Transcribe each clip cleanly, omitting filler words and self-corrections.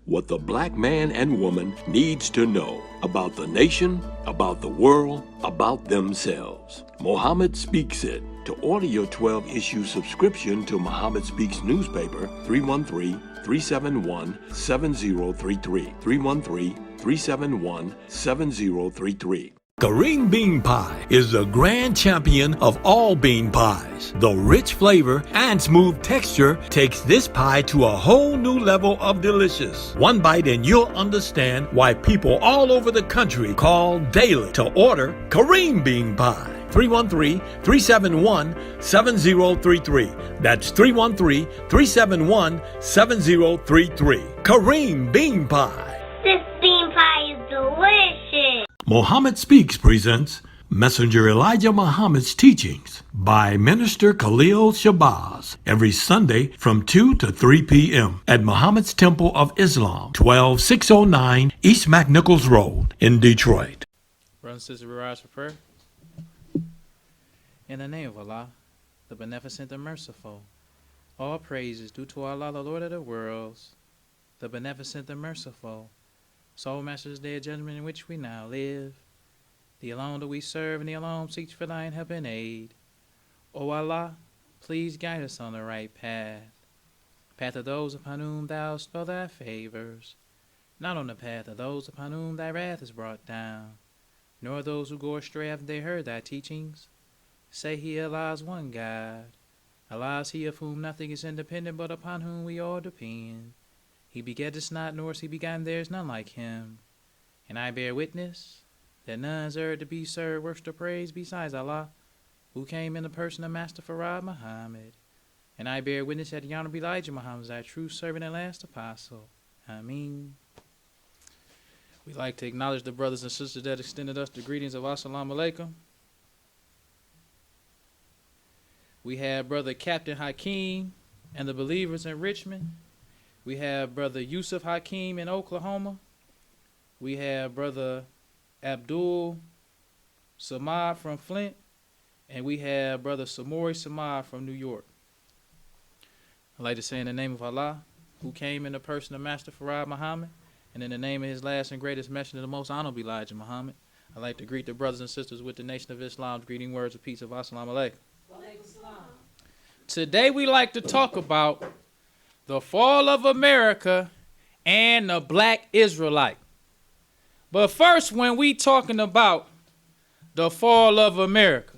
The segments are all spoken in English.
what the black man and woman needs to know about the nation, about the world, about themselves. Muhammad Speaks It. To order your 12-issue subscription to Muhammad Speaks newspaper, 313-371-7033. 313-371-7033. Kareem Bean Pie is the grand champion of all bean pies. The rich flavor and smooth texture takes this pie to a whole new level of delicious. One bite and you'll understand why people all over the country call daily to order Kareem Bean Pie. 313-371-7033. That's 313-371-7033. Kareem Bean Pie. This bean pie is delicious. Muhammad Speaks presents Messenger Elijah Muhammad's Teachings by Minister Khalil Shabazz every Sunday from 2 to 3 p.m. at Muhammad's Temple of Islam, 12609 East McNichols Road in Detroit. Brothers and sisters, we rise for prayer. In the name of Allah, the Beneficent and Merciful, all praise is due to Allah, the Lord of the worlds, the Beneficent and Merciful, Soul Master's Day of Judgment in which we now live. The alone that we serve and the alone seeks for thine help and aid. O Allah, please guide us on the right path. Path of those upon whom thou bestow thy favors, not on the path of those upon whom thy wrath is brought down, nor those who go astray after they heard thy teachings. Say he Allah is one God. Allah is he of whom nothing is independent, but upon whom we all depend. He begetteth not, nor is he begotten, there is none like him. And I bear witness that none is earth to be served, worship or praise besides Allah, who came in the person of Master Muhammad. And I bear witness that the Honorable Elijah Muhammad is thy true servant and last apostle. Ameen. We'd like to acknowledge the brothers and sisters that extended us the greetings of Assalamu alaikum. We have Brother Captain Hakeem and the believers in Richmond. We have Brother Yusuf Hakeem in Oklahoma. We have Brother Abdul Samad from Flint. And we have Brother Samori Samad from New York. I'd like to say in the name of Allah, who came in the person of Master Muhammad, and in the name of his last and greatest messenger, the most honorable Elijah Muhammad, I'd like to greet the brothers and sisters with the Nation of Islam's greeting words of peace of Assalamu alaikum. Today we like to talk about the fall of America and the black Israelite. But first, when we talking about the fall of America,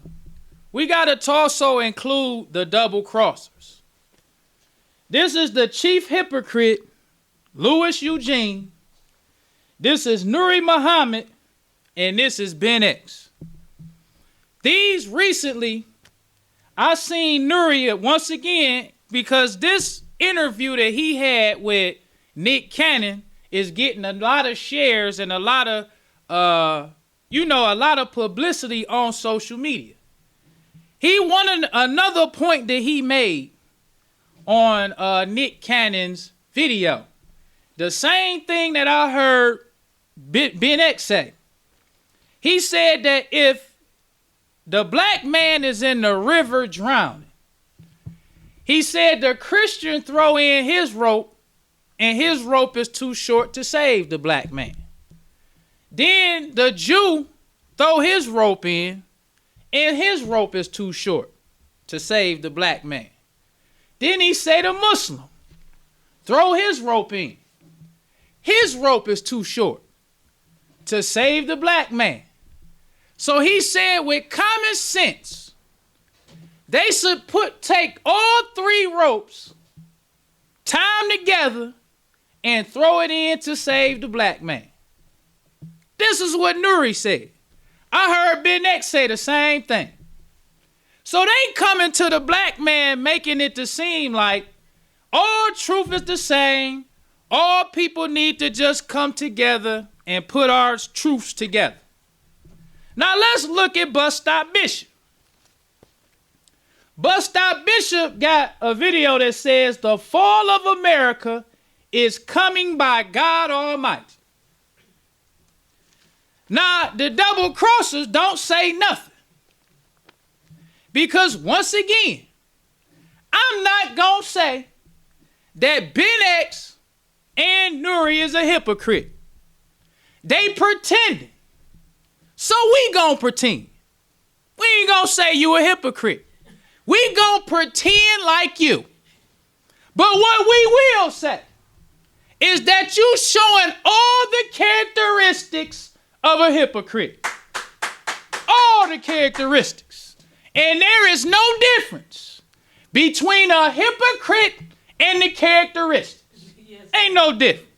we got to also include the double crossers. This is the chief hypocrite, Louis Eugene. This is Nuri Muhammad, and this is Ben X. These recently, I seen Nuri once again because this interview that he had with Nick Cannon is getting a lot of shares and a lot of, a lot of publicity on social media. He wanted another point that he made on Nick Cannon's video. The same thing that I heard Ben X say. He said that if the black man is in the river drowning, he said the Christian throw in his rope, and his rope is too short to save the black man. Then the Jew throw his rope in, and his rope is too short to save the black man. Then he say the Muslim throw his rope in. His rope is too short to save the black man. So he said with common sense, they should take all three ropes, tie them together, and throw it in to save the black man. This is what Nuri said. I heard Ben X say the same thing. So they coming to the black man, making it to seem like all truth is the same. All people need to just come together and put our truths together. Now let's look at Bus Stop Bishop. Bus Stop Bishop got a video that says the fall of America is coming by God Almighty. Now the double crossers don't say nothing. Because once again, I'm not going to say that Ben X and Nuri is a hypocrite. They pretending. So we gonna pretend. We ain't gonna say you a hypocrite. We gonna pretend like you. But what we will say is that you showing all the characteristics of a hypocrite. All the characteristics. And there is no difference between a hypocrite and the characteristics. Yes. Ain't no difference.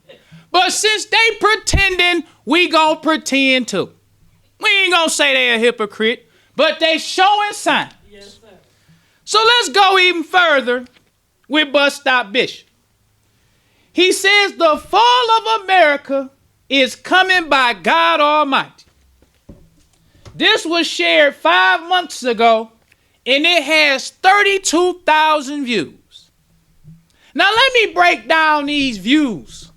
But since they pretending, we gonna pretend too. We ain't gonna say they a hypocrite, but they showing signs. Yes, sir. So let's go even further with Bus Stop Bishop. He says the fall of America is coming by God Almighty. This was shared 5 months ago, and it has 32,000 views. Now let me break down these views,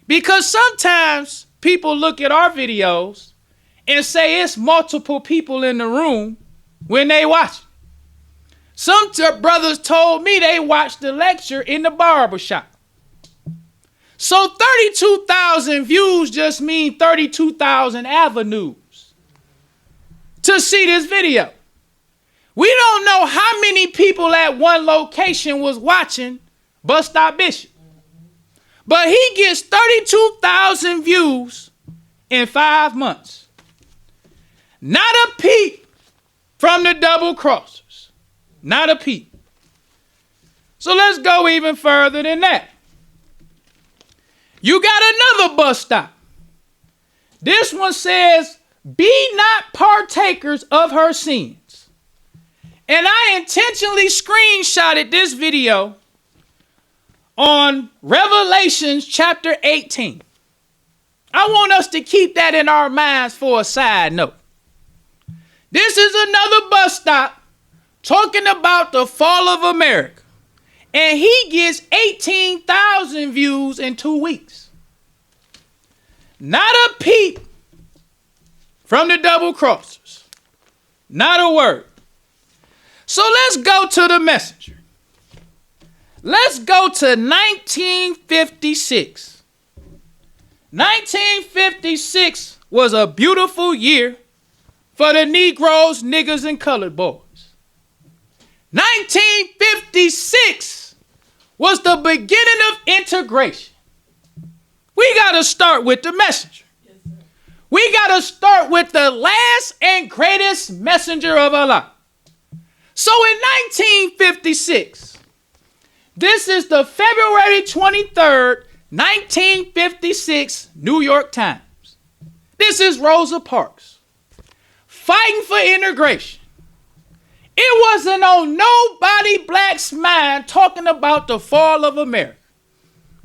because sometimes people look at our videos and say it's multiple people in the room when they watch it. Some brothers told me they watched the lecture in the barbershop. So 32,000 views just mean 32,000 avenues to see this video. We don't know how many people at one location was watching Bus Stop Bishop. But he gets 32,000 views in 5 months. Not a peep from the double crossers. Not a peep. So let's go even further than that. You got another bus stop. This one says, be not partakers of her sins. And I intentionally screenshotted this video on Revelations chapter 18. I want us to keep that in our minds for a side note. This is another bus stop talking about the fall of America. And he gets 18,000 views in 2 weeks. Not a peep from the double crossers. Not a word. So let's go to the messenger. Let's go to 1956. 1956 was a beautiful year for the Negroes, niggas, and colored boys. 1956 was the beginning of integration. We got to start with the messenger. Yes, we got to start with the last and greatest messenger of Allah. So in 1956, this is the February 23rd, 1956 New York Times. This is Rosa Parks fighting for integration. It wasn't on nobody black's mind talking about the fall of America.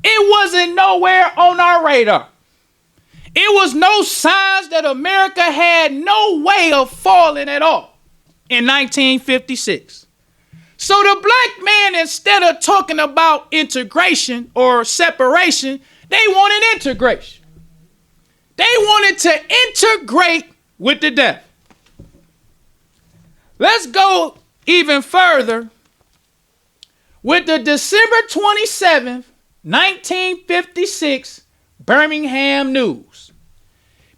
It wasn't nowhere on our radar. It was no signs that America had no way of falling at all in 1956. So the black man, instead of talking about integration or separation, they wanted integration. They wanted to integrate with the devil. Let's go even further with the December 27th, 1956 Birmingham News.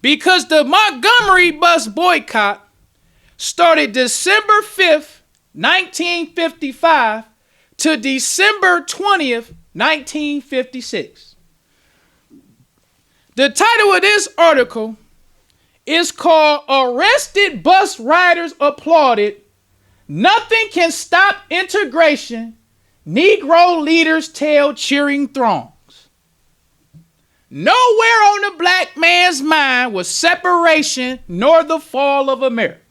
Because the Montgomery bus boycott started December 5th, 1955 to December 20th, 1956. The title of this article is called Arrested Bus Riders Applauded. Nothing Can Stop Integration. Negro Leaders Tell Cheering Throngs. Nowhere on the black man's mind was separation nor the fall of America.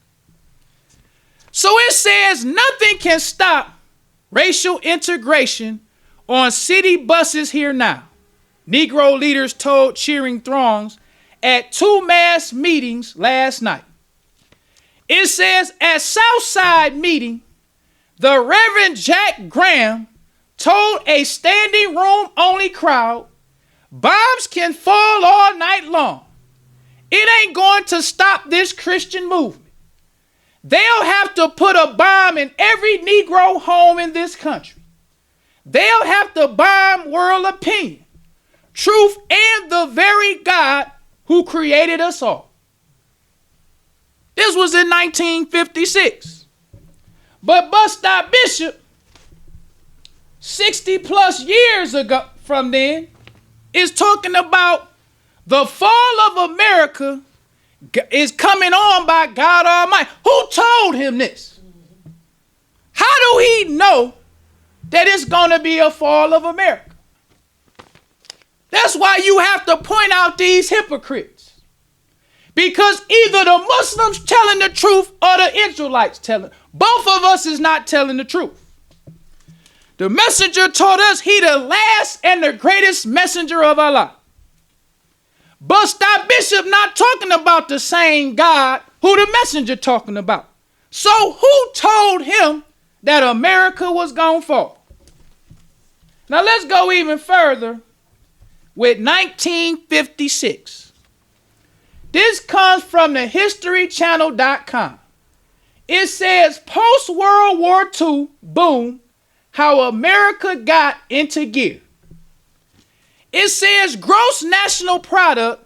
So it says nothing can stop racial integration on city buses here now. Negro leaders told cheering throngs at 2 mass meetings last night. It says at Southside meeting, the Reverend Jack Graham told a standing room only crowd, bombs can fall all night long. It ain't going to stop this Christian movement. They'll have to put a bomb in every Negro home in this country. They'll have to bomb World Opinion, truth, and the very God who created us all. This was in 1956. But Buster Bishop, 60 plus years ago from then, is talking about the fall of America is coming on by God Almighty. Who told him this? How do he know that it's going to be a fall of America? That's why you have to point out these hypocrites. Because either the Muslims telling the truth or the Israelites telling. Both of us is not telling the truth. The messenger taught us he the last and the greatest messenger of Allah. Buster Bishop not talking about the same God who the messenger talking about. So who told him that America was going to fall? Now let's go even further with 1956. This comes from the historychannel.com. It says post-World War II boom, how America got into gear. It says gross national product,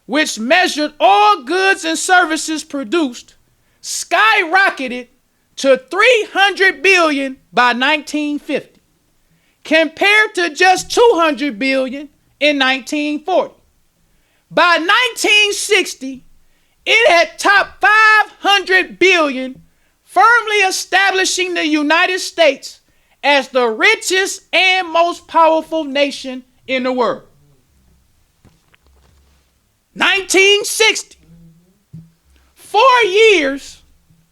which measured all goods and services produced, skyrocketed to 300 billion by 1950, compared to just 200 billion in 1940. By 1960, it had topped 500 billion, firmly establishing the United States as the richest and most powerful nation in the world. 1960. 4 years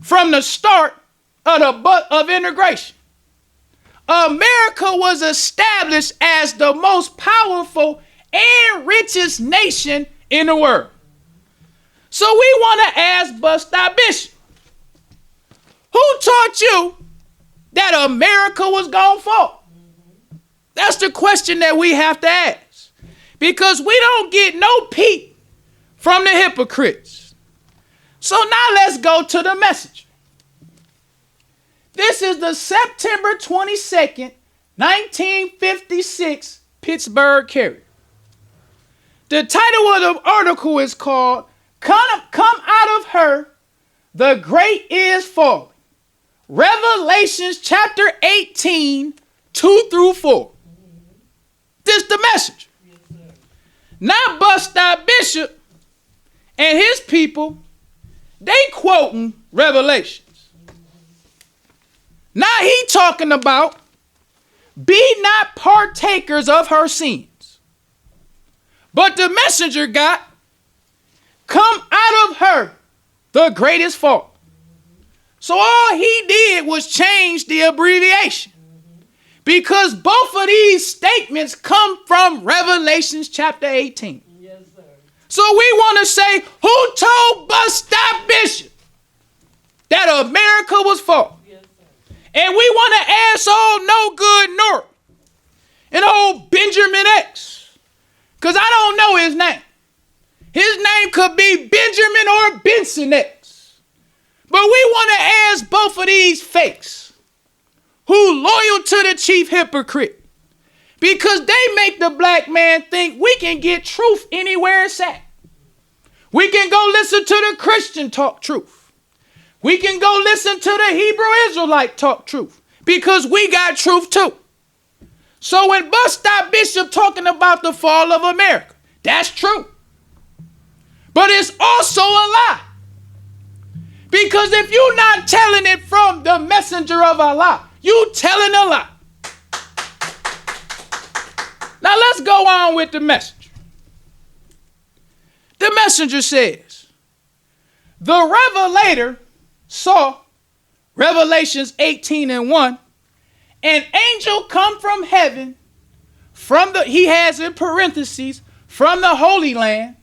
from the start of integration, America was established as the most powerful and richest nation in the world. So we want to ask Buster Bishop, who taught you that America was going to fall? That's the question that we have to ask. Because we don't get no peep from the hypocrites. So now let's go to the message. This is the September 22nd, 1956 Pittsburgh Carrier. The title of the article is called Come Out of Her, the Great is Falling. Revelations chapter 18, 2 through 4. This the message. Now Buster Bishop and his people, they quoting Revelations. Now he talking about be not partakers of her sins. But the messenger got come out of her the greatest fault. So all he did was change the abbreviation. Because both of these statements come from Revelations chapter 18. Yes, sir. So we want to say, who told Buster Bishop that America was false? Yes, sir. And we want to ask old no good North and old Benjamin X. Because I don't know his name. His name could be Benjamin or Benson X. But we want to ask both of these fakes who loyal to the chief hypocrite, because they make the black man think we can get truth anywhere it's at. We can go listen to the Christian talk truth. We can go listen to the Hebrew Israelite talk truth, because we got truth too. So when Buster Bishop talking about the fall of America, that's true. But it's also a lie. Because if you're not telling it from the messenger of Allah, you telling a lie. Now let's go on with the message. The messenger says, the revelator saw, Revelations 18:1, an angel come from heaven, he has in parentheses, from the Holy Land,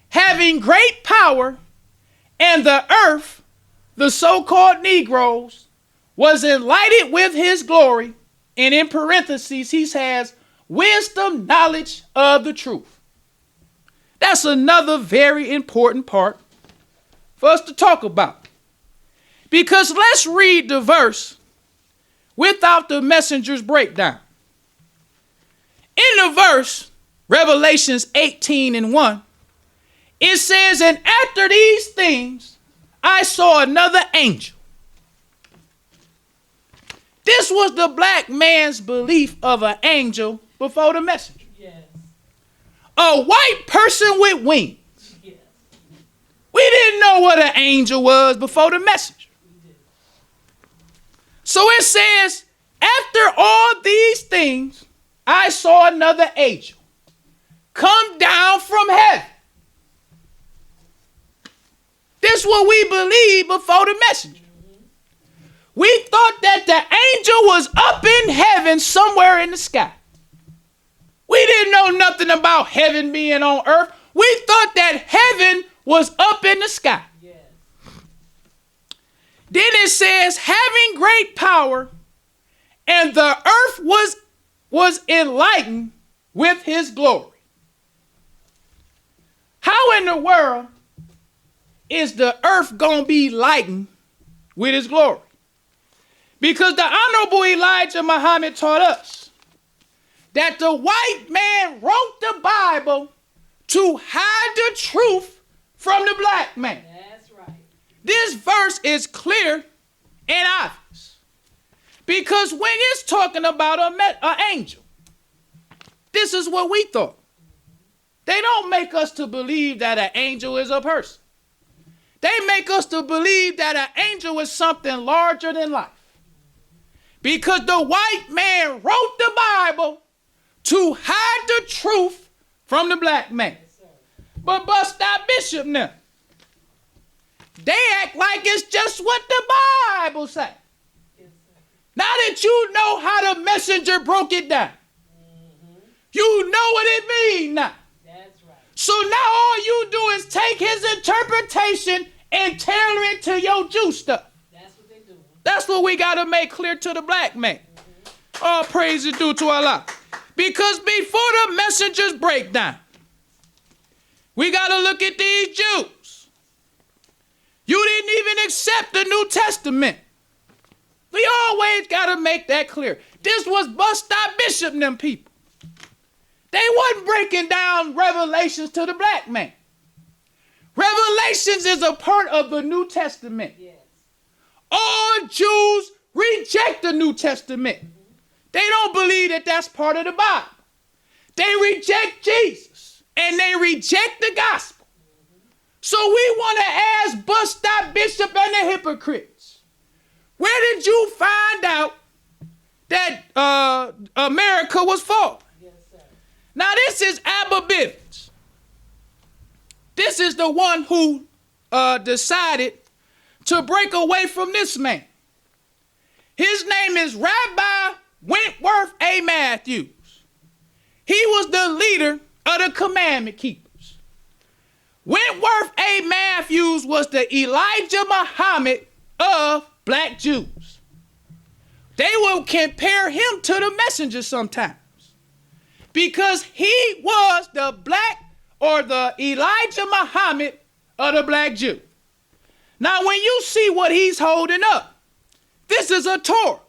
having great power, and the earth, the so-called Negroes, was enlightened with his glory, and in parentheses, he has wisdom, knowledge of the truth. That's another very important part for us to talk about. Because let's read the verse without the messenger's breakdown. In the verse, Revelations 18:1, it says, and after these things, I saw another angel. This was the black man's belief of an angel before the messenger. Yes. A white person with wings. Yes. We didn't know what an angel was before the messenger. So it says, after all these things, I saw another angel come down from heaven. This is what we believe before the messenger. We thought that the angel was up in heaven somewhere in the sky. We didn't know nothing about heaven being on earth. We thought that heaven was up in the sky. Yes. Then it says, having great power, and the earth was enlightened with his glory. How in the world is the earth going to be lightened with his glory? Because the Honorable Elijah Muhammad taught us that the white man wrote the Bible to hide the truth from the black man. That's right. This verse is clear and obvious. Because when it's talking about an angel, this is what we thought. They don't make us to believe that an angel is a person. They make us to believe that an angel is something larger than life. Because the white man wrote the Bible to hide the truth from the black man. But bust out Bishop now. They act like it's just what the Bible says. Now that you know how the messenger broke it down, you know what it means now. That's right. So now all you do is take his interpretation and tailor it to your Jew stuff. That's what we got to make clear to the black man. All praise is due to Allah. Because before the messenger's breakdown, we got to look at these Jews. You didn't even accept the New Testament. We always got to make that clear. This was bust out Bishop and them people. They wasn't breaking down Revelations to the black man. Revelations is a part of the New Testament. Yes. All Jews reject the New Testament. They don't believe that that's part of the Bible. They reject Jesus and they reject the gospel. So we want to ask bust out Bishop and the hypocrites, where did you find out that America was fallen? Yes, sir. Now this is Abba Bivens. This is the one who decided to break away from this man. His name is Rabbi Wentworth A. Matthews. He was the leader of the commandment keepers. Wentworth A. Matthews was the Elijah Muhammad of black Jews. They will compare him to the messenger sometimes because he was the black or the Elijah Muhammad of the black Jew. Now, when you see what he's holding up, this is a Torah.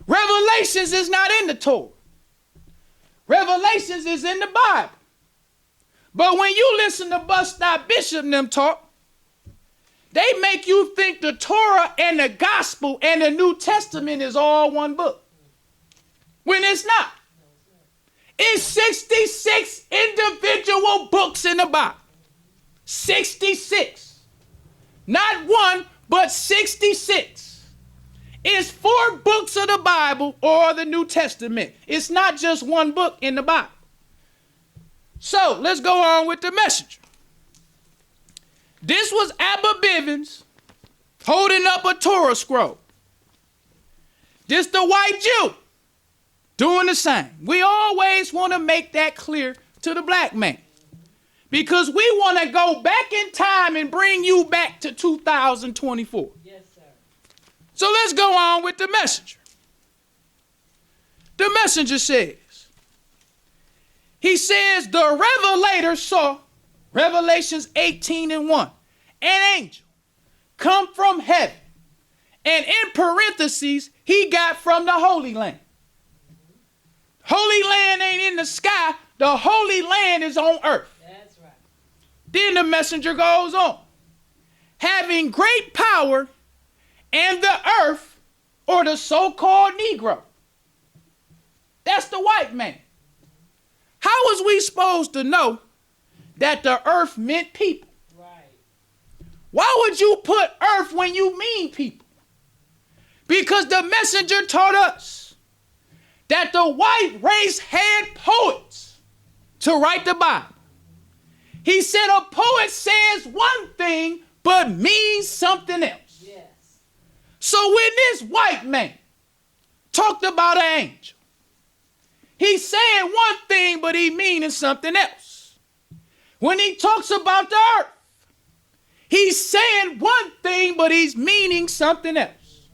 Revelations is not in the Torah. Revelations is in the Bible. But when you listen to Bust Out Bishop and them talk, they make you think the Torah and the Gospel and the New Testament is all one book. When it's not. It's 66 individual books in the Bible. 66. Not one, but 66. It's 4 books of the Bible or the New Testament. It's not just one book in the Bible. So let's go on with the messenger. This was Abba Bivens holding up a Torah scroll. This the white Jew doing the same. We always want to make that clear to the black man. Because we want to go back in time and bring you back to 2024. Yes, sir. So let's go on with the messenger. The messenger says, he says, the revelator saw, Revelations 18:1, an angel come from heaven. And in parentheses, he got from the Holy Land. Holy Land ain't in the sky. The Holy Land is on earth. That's right. Then the messenger goes on. Having great power, and the earth, or the so-called Negro. That's the white man. How was we supposed to know that the earth meant people? Right. Why would you put earth when you mean people? Because the messenger taught us that the white race had poets to write the Bible. He said a poet says one thing but means something else. Yes. So when this white man talked about an angel, he's saying one thing but he meaning something else. When he talks about the earth, he's saying one thing but he's meaning something else.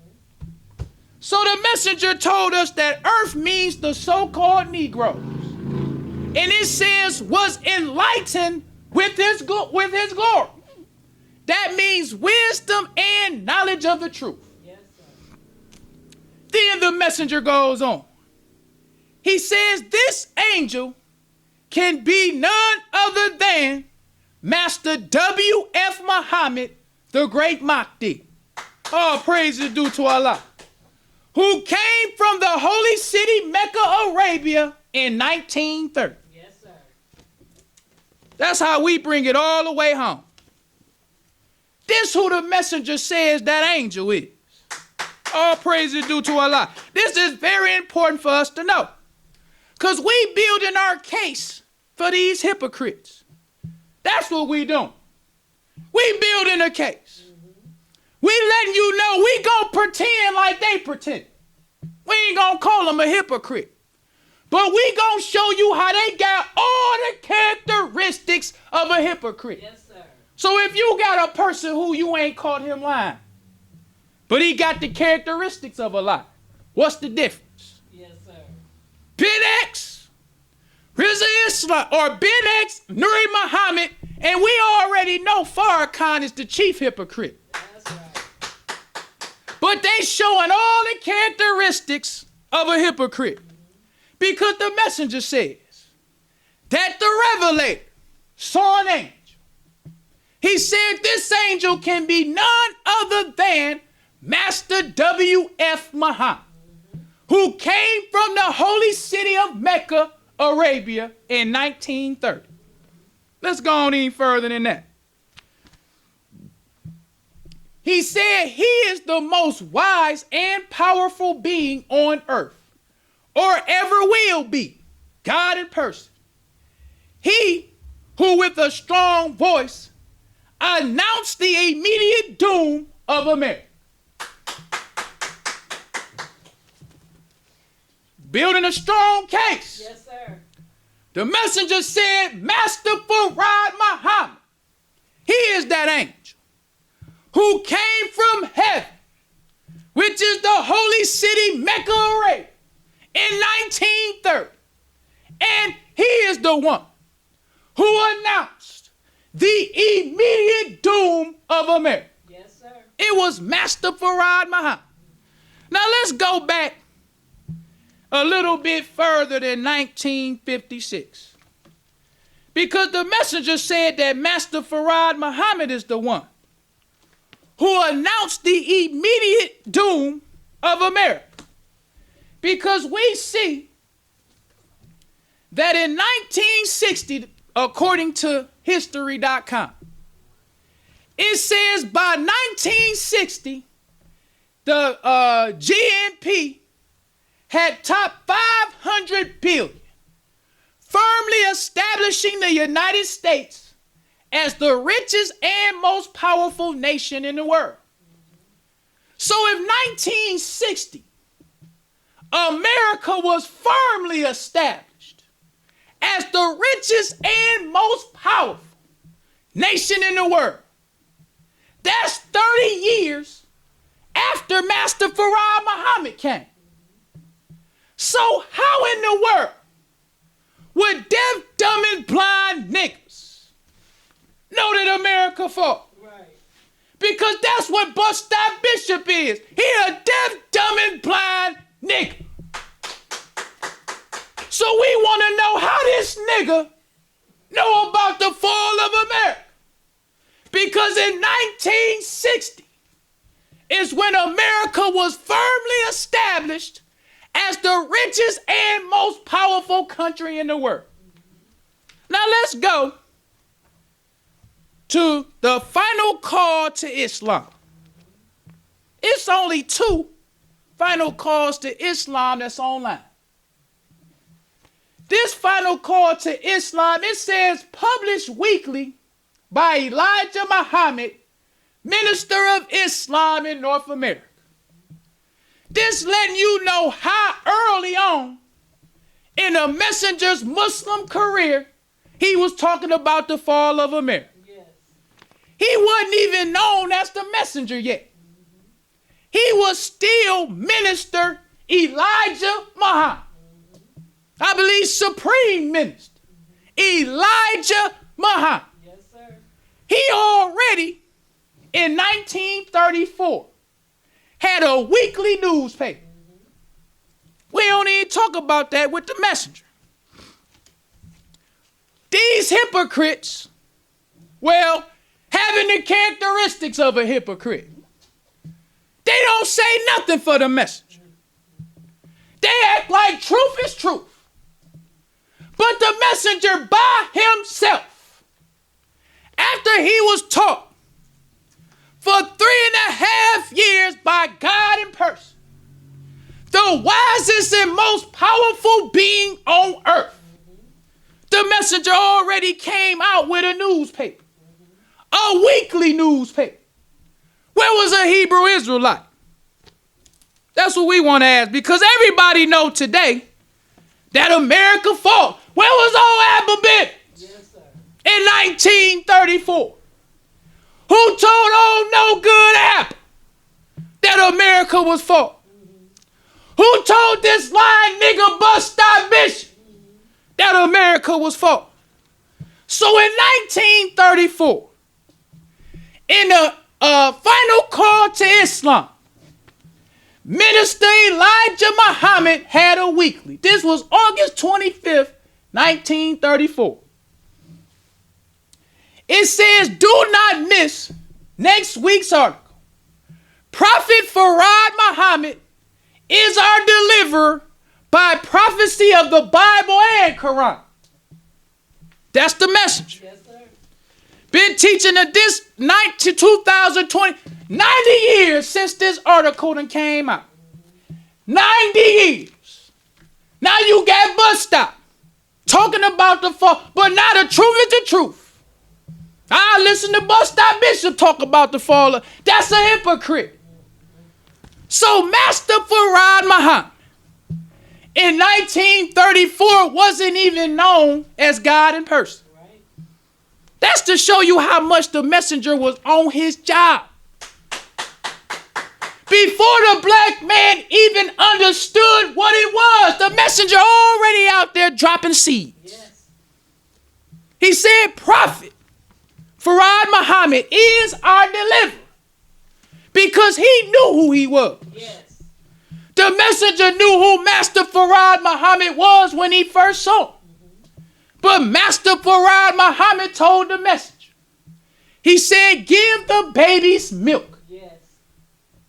So the messenger told us that earth means the so-called Negroes. And it says was enlightened with his glory. That means wisdom and knowledge of the truth. Yes, sir. Then the messenger goes on. He says this angel can be none other than Master W.F. Muhammad, the great Mahdi. All praise is due to Allah. Who came from the holy city Mecca, Arabia in 1930. Yes, sir. That's how we bring it all the way home. This who the messenger says that angel is. All praise is due to Allah. This is very important for us to know. Because we building our case for these hypocrites. That's what we doing. We building a case. We letting you know we gonna pretend like they pretend. We ain't gonna call them a hypocrite. But we gonna show you how they got all the characteristics of a hypocrite. Yes, sir. So if you got a person who you ain't caught him lying, but he got the characteristics of a lie, what's the difference? Yes, sir. Ben X, Rizza Islam, or Ben X, Nuri Muhammad, and we already know Farrakhan is the chief hypocrite. That's right. But they showing all the characteristics of a hypocrite. Because the messenger says that the revelator saw an angel. He said this angel can be none other than Master W.F. Muhammad, who came from the holy city of Mecca, Arabia in 1930. Let's go on even further than that. He said he is the most wise and powerful being on earth, or ever will be, God in person. He who with a strong voice announced the immediate doom of America. Building a strong case. Yes, sir. The messenger said, Master Farad Muhammad, he is that angel who came from heaven, which is the holy city Mecca, Arabia, in 1930. And he is the one who announced the immediate doom of America. Yes, sir. It was Master Farad Muhammad. Now let's go back a little bit further than 1956. Because the messenger said that Master Farad Muhammad is the one who announced the immediate doom of America. Because we see that in 1960, according to history.com, it says by 1960, the GNP had topped 500 billion, firmly establishing the United States as the richest and most powerful nation in the world. So if 1960, America was firmly established as the richest and most powerful nation in the world, that's 30 years after Master Farad Muhammad came. So how in the world would deaf, dumb, and blind niggas know that America fought? Right. Because that's what Bust That Bishop is. He a deaf, dumb, and blind nigga. So we want to know how this nigga know about the fall of America. Because in 1960 is when America was firmly established as the richest and most powerful country in the world. Now let's go to the final call to Islam. It's only 2 final calls to Islam that's online. This final call to Islam, it says published weekly by Elijah Muhammad, minister of Islam in North America. This letting you know how early on in the messenger's Muslim career he was talking about the fall of America. Yes. He wasn't even known as the messenger yet. He was still minister Elijah Muhammad. I believe supreme minister Elijah Muhammad. Yes, sir. He already in 1934 had a weekly newspaper. We don't even talk about that with the messenger. These hypocrites, well, having the characteristics of a hypocrite, they don't say nothing for the messenger. They act like truth is truth. But the messenger by himself, after he was taught for 3.5 years by God in person, the wisest and most powerful being on earth, the messenger already came out with a newspaper, a weekly newspaper. Where was a Hebrew Israelite? That's what we want to ask, because everybody know today that America fought. Where was old Abba Ben? Yes, sir. In 1934? Who told old no good Abba that America was fought? Who told this lying nigga bust our bishop that America was fought? So in 1934, in the final call to Islam, Minister Elijah Muhammad had a weekly. This was August 25th, 1934. It says, do not miss next week's article. Prophet Farad Muhammad is our deliverer by prophecy of the Bible and Quran. That's the message. Yes, sir. Been teaching this 2020, 90 years since this article done came out. 90 years. Now you got bust out talking about the fall, but now the truth is the truth. I listen to Bust Out Bishop talk about the fall. That's a hypocrite. So Master Farad Muhammad in 1934 wasn't even known as God in person. That's to show you how much the messenger was on his job. Before the black man even understood what it was, the messenger already out there dropping seeds. Yes. He said, Prophet Farad Muhammad is our deliverer, because he knew who he was. Yes. The messenger knew who Master Farad Muhammad was when he first saw him. But Master Farad Muhammad told the messenger, he said, give the babies milk. Yes.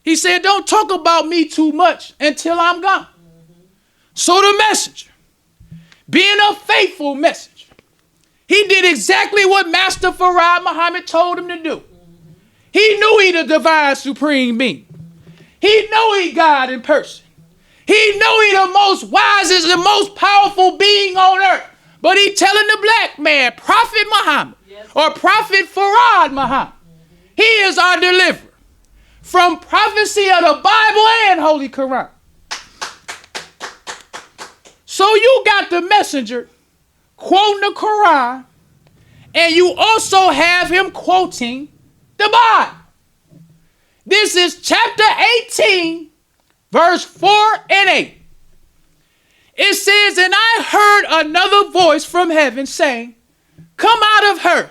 He said, don't talk about me too much until I'm gone. So the messenger, being a faithful messenger, he did exactly what Master Farad Muhammad told him to do. He knew he the divine supreme being. He knew he God in person. He knew he the most wisest and most powerful being on earth. But he telling the black man, Prophet Muhammad, or Prophet Farad Muhammad, he is our deliverer from prophecy of the Bible and Holy Quran. So you got the messenger quoting the Quran, and you also have him quoting the Bible. This is chapter 18, verse 4 and 8. It says, and I heard another voice from heaven saying, come out of her.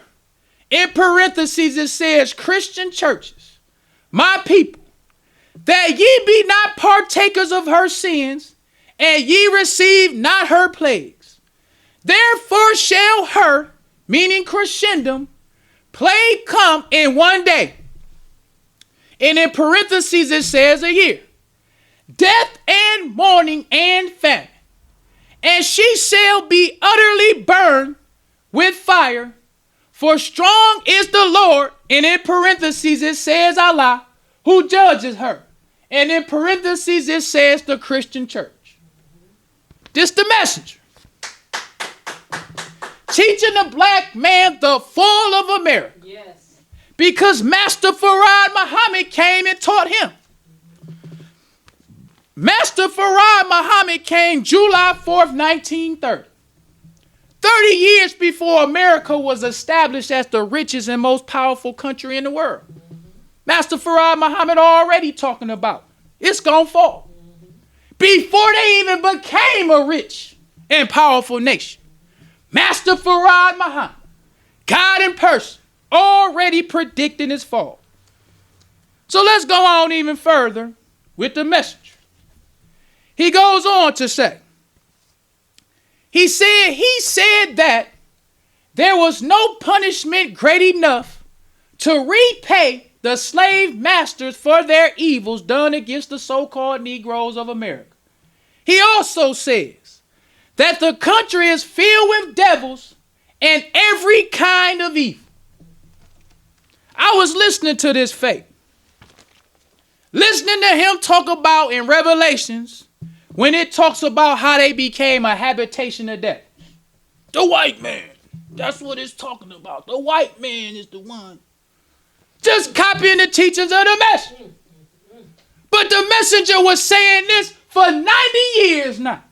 In parentheses, it says, Christian churches, my people, that ye be not partakers of her sins, and ye receive not her plagues. Therefore shall her, meaning crescendum, plague come in one day. And in parentheses it says a year. Death and mourning and famine. And she shall be utterly burned with fire. For strong is the Lord. And in parentheses it says Allah, who judges her. And in parentheses it says the Christian church. This the messenger. Teaching the black man the fall of America. Yes. Because Master Farad Muhammad came and taught him. Master Farad Muhammad came July 4th, 1930. 30 years before America was established as the richest and most powerful country in the world. Master Farad Muhammad already talking about it's going to fall. Before they even became a rich and powerful nation. Master Farad Muhammad, God in person, already predicting its fall. So let's go on even further with the messenger. He goes on to say, he said that there was no punishment great enough to repay the slave masters for their evils done against the so-called Negroes of America. He also says that the country is filled with devils and every kind of evil. I was listening to this fake. Listening to him talk about in Revelations when it talks about how they became a habitation of death. The white man. That's what it's talking about. The white man is the one. Just copying the teachings of the messenger. But the messenger was saying this for 90 years now.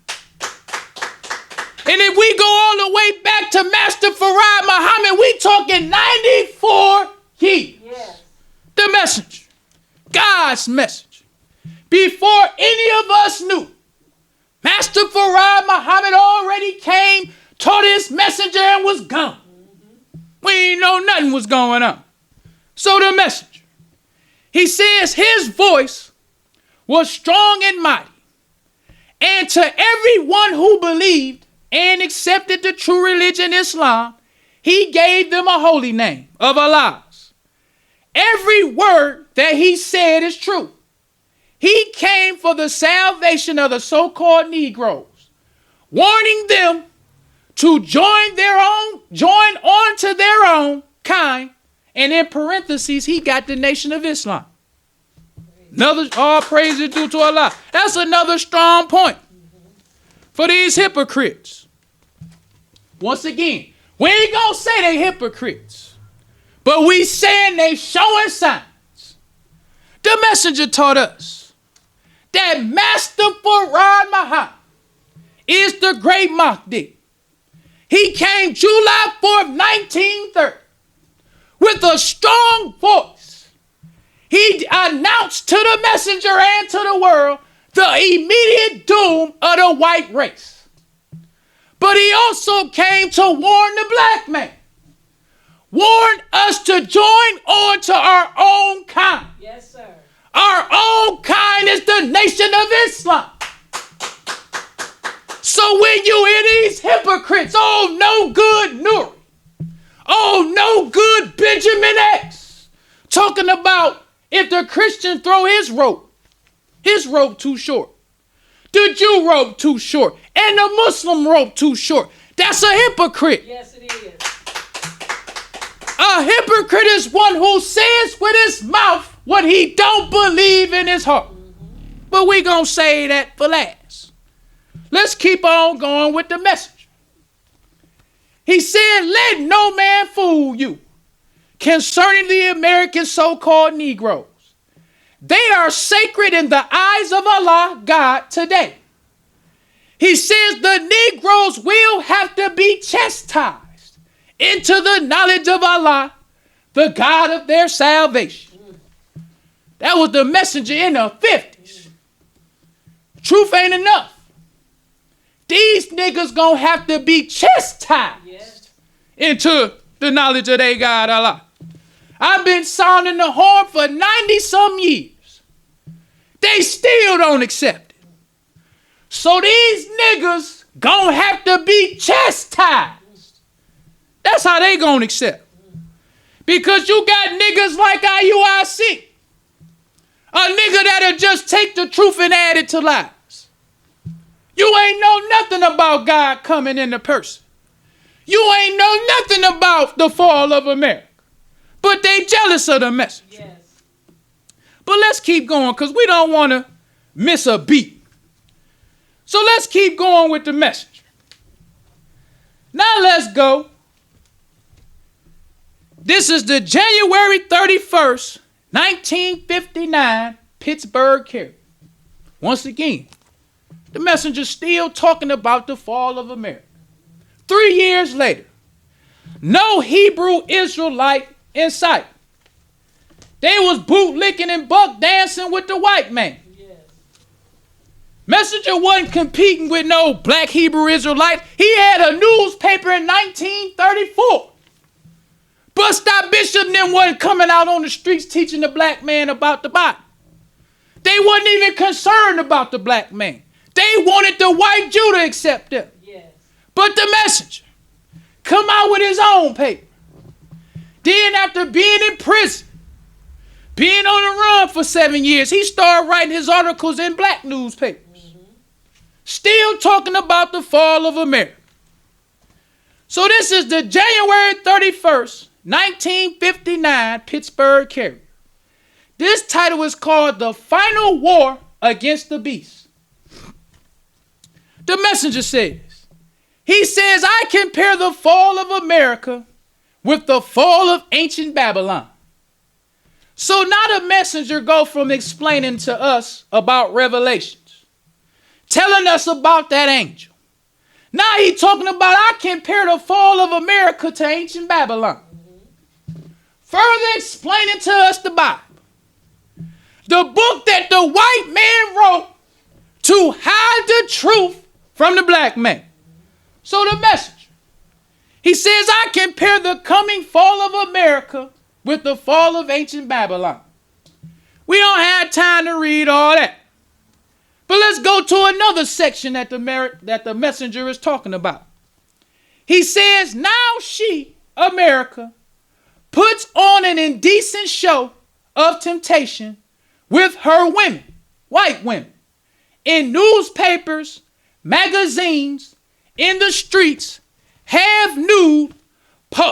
And if we go all the way back to Master Farad Muhammad, we talking 94 years. Yes. The messenger. God's message. Before any of us knew, Master Farad Muhammad already came, taught his messenger, and was gone. We didn't know nothing was going on. So the messenger, he says his voice was strong and mighty. And to everyone who believed and accepted the true religion Islam, he gave them a holy name of Allah's. Every word that he said is true. He came for the salvation of the so-called Negroes, warning them to join on to their own kind. And in parentheses, he got the Nation of Islam. Another, all praise is due to Allah. That's another strong point for these hypocrites. Once again, we ain't gonna say they hypocrites, but we saying they showing signs. The messenger taught us that Master Farad Muhammad is the great Mahdi. He came July 4th, 1930 with a strong voice. He announced to the messenger and to the world the immediate doom of the white race. But he also came to warn the black man. Warn us to join on to our own kind. Yes, sir. Our own kind is the Nation of Islam. So when you hear these hypocrites, oh, no good Nuri, oh, no good Benjamin X, talking about if the Christian throw his rope too short, the Jew rope too short, and the Muslim rope too short, that's a hypocrite. Yes, it is. A hypocrite is one who says with his mouth what he don't believe in his heart. But we gonna say that for last. Let's keep on going with the message. He said, let no man fool you concerning the American so-called Negroes. They are sacred in the eyes of Allah, God, today. He says the Negroes will have to be chastised into the knowledge of Allah, the God of their salvation. That was the messenger in the 50s. Truth ain't enough. These niggas gonna have to be chastised into the knowledge of their God, Allah. I've been sounding the horn for 90 some years. They still don't accept it. So these niggas gonna have to be chastised. That's how they gonna accept. Because you got niggas like IUIC. A nigga that'll just take the truth and add it to lies. You ain't know nothing about God coming into person. You ain't know nothing about the fall of America. But they jealous of the message. Yes. But let's keep going because we don't want to miss a beat. So let's keep going with the message. Now let's go. This is the January 31st, 1959 Pittsburgh Carrier. Once again, the messenger's still talking about the fall of America. 3 years later, no Hebrew Israelite in sight. They was bootlicking and buck dancing with the white man. Yes. Messenger wasn't competing with no black Hebrew Israelite. He had a newspaper in 1934. Bus Stop Bishop and them wasn't coming out on the streets teaching the black man about the Bible. They wasn't even concerned about the black man. They wanted the white Jew to accept them. Yes. But the messenger come out with his own paper. Then after being in prison, being on the run for 7 years, he started writing his articles in black newspapers. Still talking about the fall of America. So this is the January 31st, 1959 Pittsburgh Carrier. This title is called The Final War Against the Beast. The messenger says, he says, I compare the fall of America with the fall of ancient Babylon. So now the messenger go from explaining to us about Revelations, telling us about that angel. Now he talking about I compare the fall of America to ancient Babylon. Further explaining to us the Bible. The book that the white man wrote to hide the truth from the black man. So the messenger, he says, I compare the coming fall of America with the fall of ancient Babylon. We don't have time to read all that. But let's go to another section that the messenger is talking about. He says, now she, America, puts on an indecent show of temptation with her women, white women, in newspapers, magazines, in the streets, half nude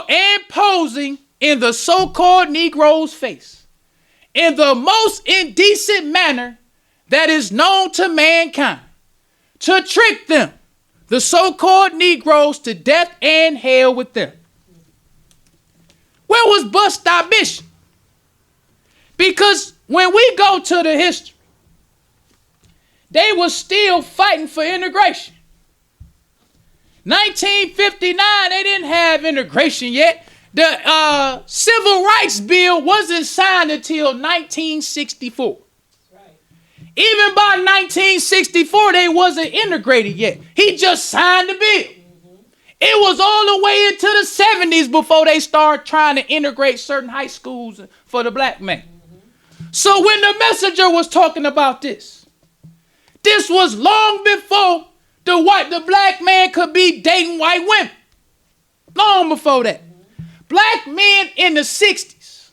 and posing in the so-called Negro's face, in the most indecent manner that is known to mankind, to trick them, the so-called Negroes, to death and hell with them. Where was Bus Stop Bishop? Because when we go to the history, they were still fighting for integration. 1959, they didn't have integration yet. The Civil Rights Bill wasn't signed until 1964. Even by 1964, they wasn't integrated yet. He just signed the bill. It was all the way into the 70s before they started trying to integrate certain high schools for the black man. So when the messenger was talking about this was long before the black man could be dating white women. Long before that. Black men in the 60s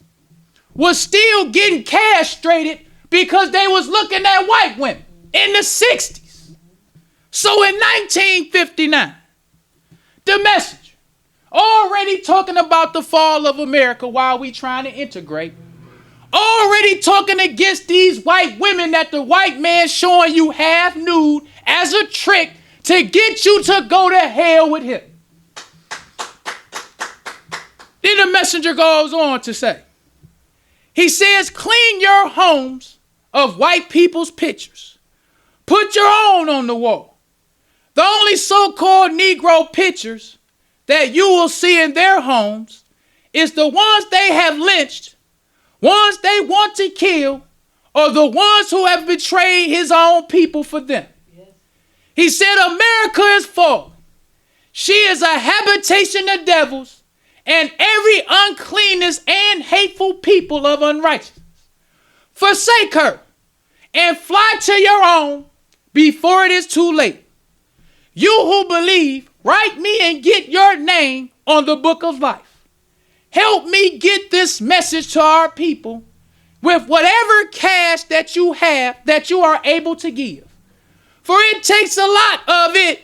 was still getting castrated because they was looking at white women in the 60s. So in 1959, the messenger, already talking about the fall of America while we trying to integrate, already talking against these white women that the white man showing you half nude as a trick to get you to go to hell with him. Then the messenger goes on to say, he says, clean your homes of white people's pictures. Put your own on the wall. The only so-called Negro pictures that you will see in their homes is the ones they have lynched, ones they want to kill, or the ones who have betrayed his own people for them. Yes. He said, America is fallen. She is a habitation of devils and every uncleanness and hateful people of unrighteousness. Forsake her and fly to your own before it is too late. You who believe, write me and get your name on the book of life. Help me get this message to our people with whatever cash that you have that you are able to give. For it takes a lot of it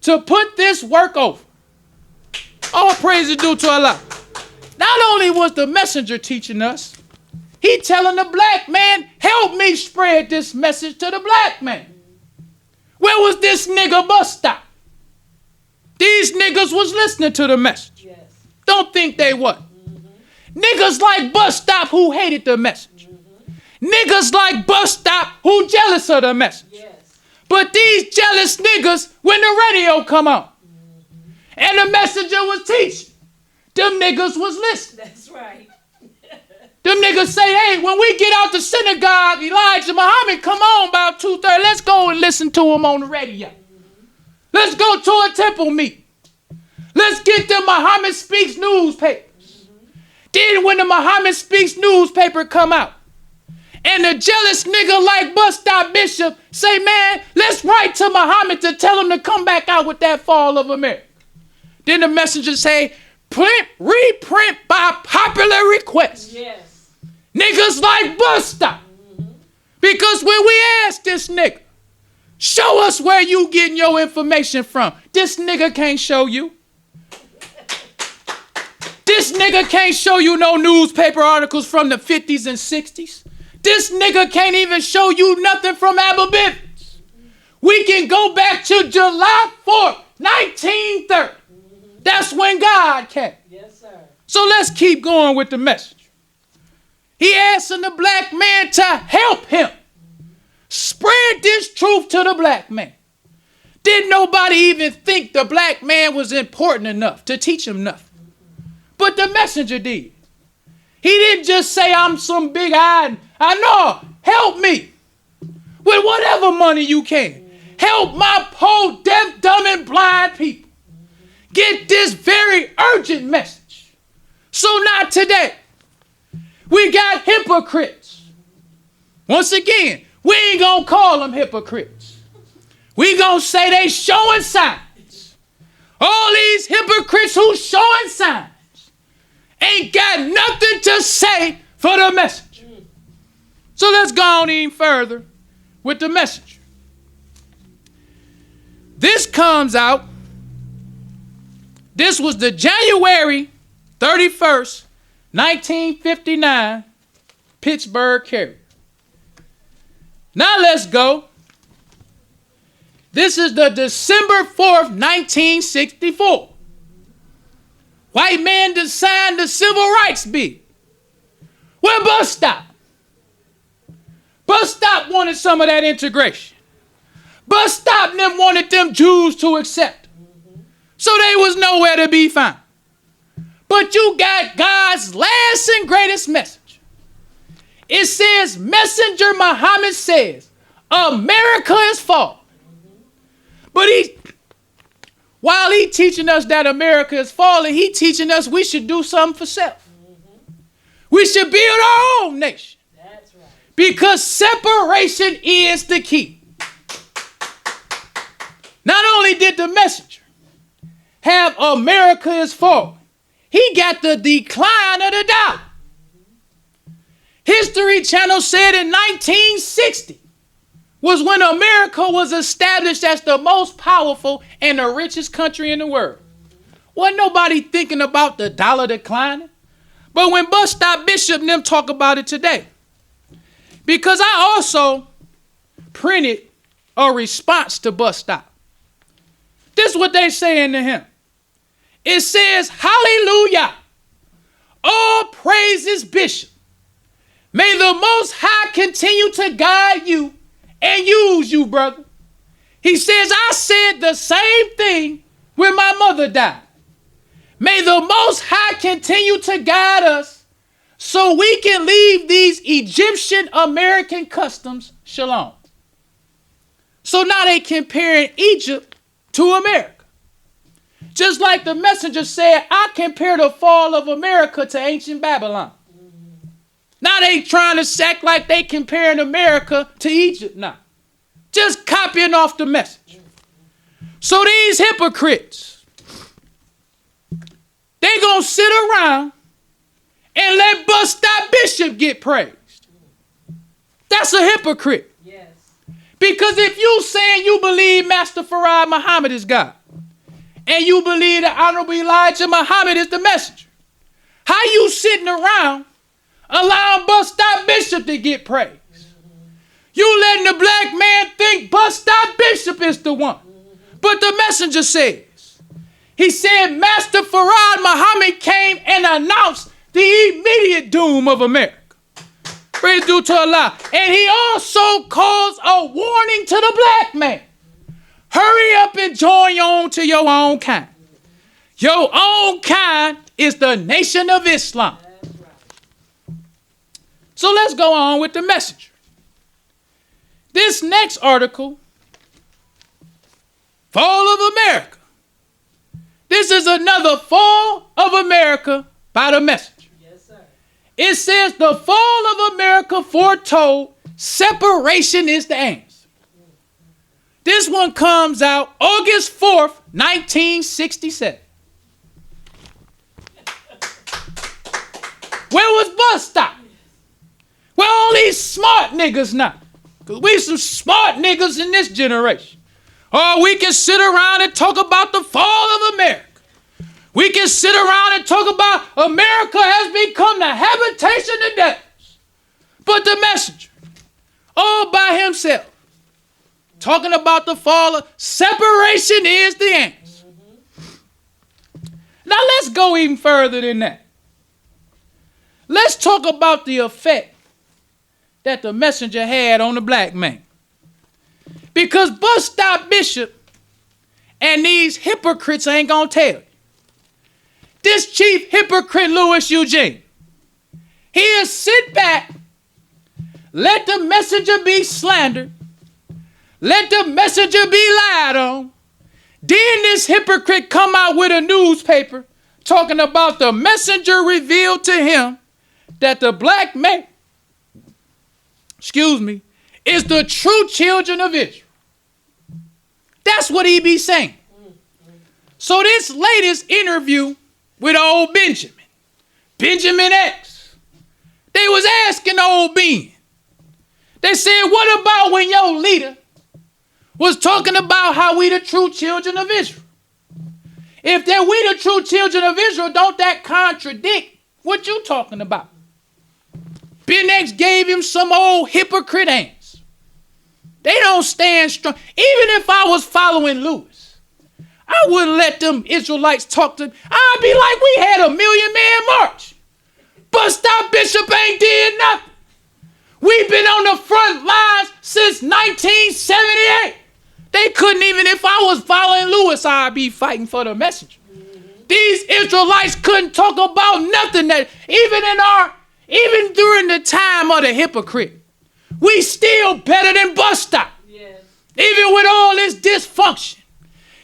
to put this work over. All praise is due to Allah. Not only was the messenger teaching us, he telling the black man, help me spread this message to the black man. Where was this nigga bus stop? These niggas was listening to the message. Yes. Don't think they what? Niggas like bus stop who hated the message. Niggas like bus stop who jealous of the message. Yes. But these jealous niggas, when the radio come on and the messenger was teaching, them niggas was listening. That's right. Them niggas say, hey, when we get out the synagogue, Elijah Muhammad come on about 2:30. Let's go and listen to him on the radio. Let's go to a temple meet. Let's get the Muhammad Speaks newspapers. Then when the Muhammad Speaks newspaper come out, and the jealous nigga like Bus Stop Bishop say, man, let's write to Muhammad to tell him to come back out with that fall of America. Then the messenger say, reprint by popular request. Yes. Niggas like Bus Stop. Because when we ask this nigga, show us where you getting your information from, this nigga can't show you. This nigga can't show you no newspaper articles from the 50s and 60s. This nigga can't even show you nothing from Abba Bivens. We can go back to July 4th, 1930. That's when God came. Yes, sir. So let's keep going with the message. He asking the black man to help him spread this truth to the black man. Didn't nobody even think the black man was important enough to teach him nothing. But the messenger did. He didn't just say, I'm some big eyed. I know, help me with whatever money you can. Help my poor, deaf, dumb, and blind people get this very urgent message. So not today. We got hypocrites. Once again, we ain't gonna call them hypocrites. We gonna say they showing signs. All these hypocrites who showing signs ain't got nothing to say for the messenger. So let's go on even further with the messenger. This comes out. This was the January 31st, 1959 Pittsburgh Carrier. Now let's go. This is the December 4th, 1964. White man to sign the Civil Rights Bill. Where Bus Stop? Bus Stop wanted some of that integration. Bus Stop them wanted them Jews to accept. So they was nowhere to be found. But you got God's last and greatest message. It says, Messenger Muhammad says, America is fallen. But while he teaching us that America is falling, he teaching us we should do something for self. We should build our own nation. That's right. Because separation is the key. Not only did the messenger have America is falling, he got the decline of the dollar. History Channel said in 1960 was when America was established as the most powerful and the richest country in the world. Wasn't nobody thinking about the dollar declining. But when Bus Stop Bishop and them talk about it today, because I also printed a response to Bus Stop. This is what they saying to him. It says, hallelujah, all praises Bishop. May the Most High continue to guide you and use you, brother. He says, I said the same thing when my mother died. May the Most High continue to guide us so we can leave these Egyptian American customs shalom. So now they comparing Egypt to America. Just like the messenger said, I compare the fall of America to ancient Babylon. Now they trying to act like they comparing America to Egypt now. just copying off the message. So these hypocrites, they gonna sit around and let Bus Stop Bishop get praised. That's a hypocrite. Yes. Because if you saying you believe Master Farad Muhammad is God, and you believe that Honorable Elijah Muhammad is the messenger, how you sitting around allowing Bus Stop Bishop to get praised? You letting the black man think Bus Stop Bishop is the one. But the messenger says, he said Master Farad Muhammad came and announced the immediate doom of America. Praise due to Allah. And he also calls a warning to the black man. Hurry up and join on to your own kind. Your own kind is the Nation of Islam. So let's go on with the messenger. This next article, Fall of America. This is another Fall of America by the messenger. Yes, sir. It says the fall of America foretold separation is the answer. This one comes out August 4th, 1967. Where was Bus Stop? Where all these smart niggas now? Because we some smart niggas in this generation. Or we can sit around and talk about the fall of America. We can sit around and talk about America has become the habitation of devils. But the messenger, all by himself, talking about the fall of separation is the answer. Now let's go even further than that. Let's talk about the effect that the messenger had on the black man. Because Bus Stop Bishop and these hypocrites ain't gonna tell you. This chief hypocrite Louis Eugene, he'll sit back, let the messenger be slandered, let the messenger be lied on. Then this hypocrite come out with a newspaper talking about the messenger revealed to him that the black man, is the true children of Israel. That's what he be saying. So this latest interview with old Benjamin X, they was asking old Ben. They said, what about when your leader was talking about how we the true children of Israel? If that we the true children of Israel, don't that contradict what you talking about? Ben X gave him some old hypocrite answer. They don't stand strong. Even if I was following Lewis, I wouldn't let them Israelites talk to. I'd be like, we had a 1,000,000-man march. Bus Stop Bishop ain't did nothing. We've been on the front lines since 1978. They couldn't even, if I was following Lewis, I'd be fighting for the messenger. These Israelites couldn't talk about nothing that, even during the time of the hypocrite, we still better than Bus Stop. Yes. Even with all this dysfunction,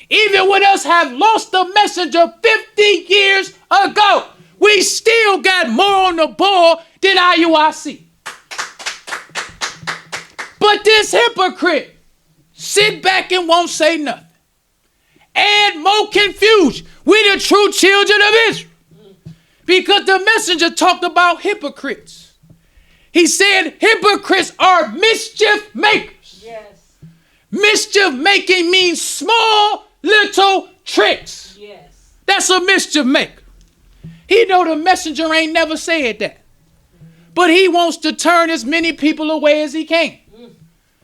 even with us have lost the messenger 50 years ago, we still got more on the board than IUIC. But this hypocrite sit back and won't say nothing. Add more confusion. We the true children of Israel. Because the messenger talked about hypocrites. He said hypocrites are mischief makers. Yes. Mischief making means small little tricks. Yes. That's a mischief maker. He know the messenger ain't never said that. But he wants to turn as many people away as he can.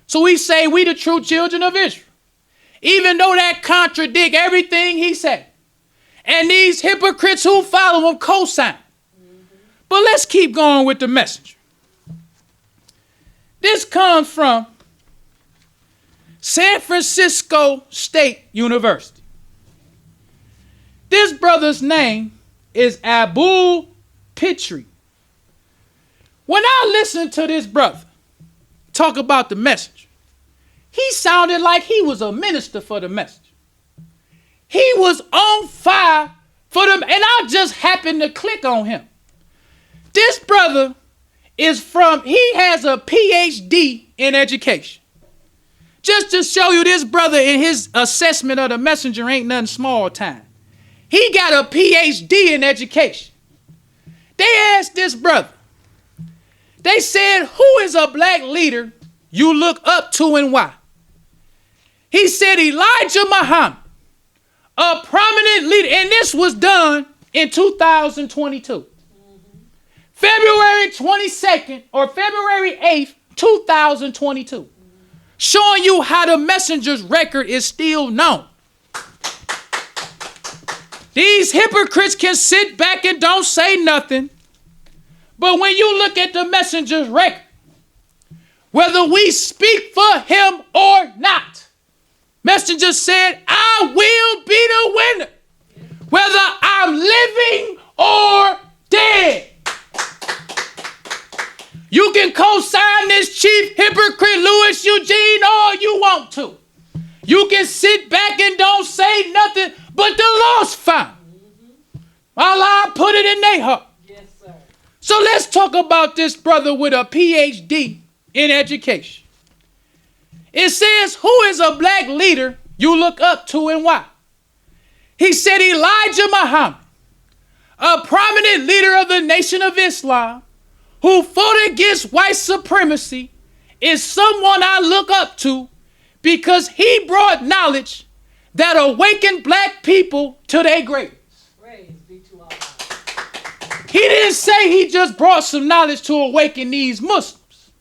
So we say we the true children of Israel. Even though that contradict everything he said. And these hypocrites who follow him co-sign. But let's keep going with the messenger. This comes from San Francisco State University. This brother's name is Abu Pitri. When I listened to this brother talk about the messenger, he sounded like he was a minister for the messenger. He was on fire for them, and I just happened to click on him. This brother he has a PhD in education. Just to show you this brother in his assessment of the messenger ain't nothing small time. He got a PhD in education. They asked this brother, they said, who is a black leader you look up to and why? He said Elijah Muhammad, a prominent leader, and this was done in 2022. February 22nd or February 8th, 2022. Showing you how the messenger's record is still known. These hypocrites can sit back and don't say nothing. But when you look at the messenger's record, whether we speak for him or not, messenger said, I will be the winner, whether I'm living or dead. You can co-sign this chief hypocrite Louis Eugene all you want to. You can sit back and don't say nothing, but the law's fine. Allah put it in their heart. Yes, sir. So let's talk about this brother with a PhD in education. It says, who is a black leader you look up to and why? He said Elijah Muhammad, a prominent leader of the Nation of Islam, who fought against white supremacy, is someone I look up to because he brought knowledge that awakened black people to their greatness. He didn't say he just brought some knowledge to awaken these Muslims.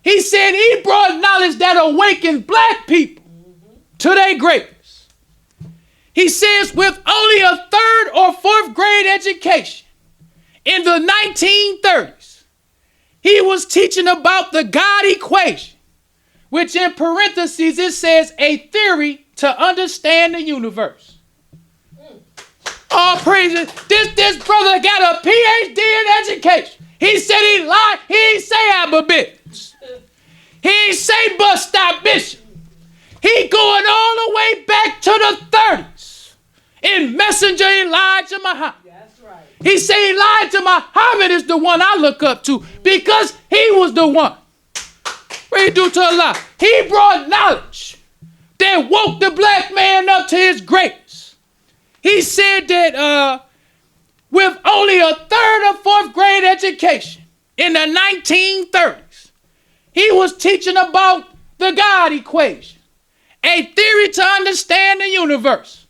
He said he brought knowledge that awakened black people to their greatness. He says with only a 3rd or 4th grade education in the 1930s, he was teaching about the God equation, which in parentheses it says a theory to understand the universe. All praises. This brother got a PhD in education. He said he lied. He ain't say Abba Bitch. He ain't say bus stop bishop. He going all the way back to the 30s in messenger Elijah Muhammad. That's right. He said Elijah Muhammad is the one I look up to because he was the one. What he do to Allah? He brought knowledge that woke the black man up to his greatness. He said that with only a 3rd or 4th grade education in the 1930s, he was teaching about the God equation, a theory to understand the universe,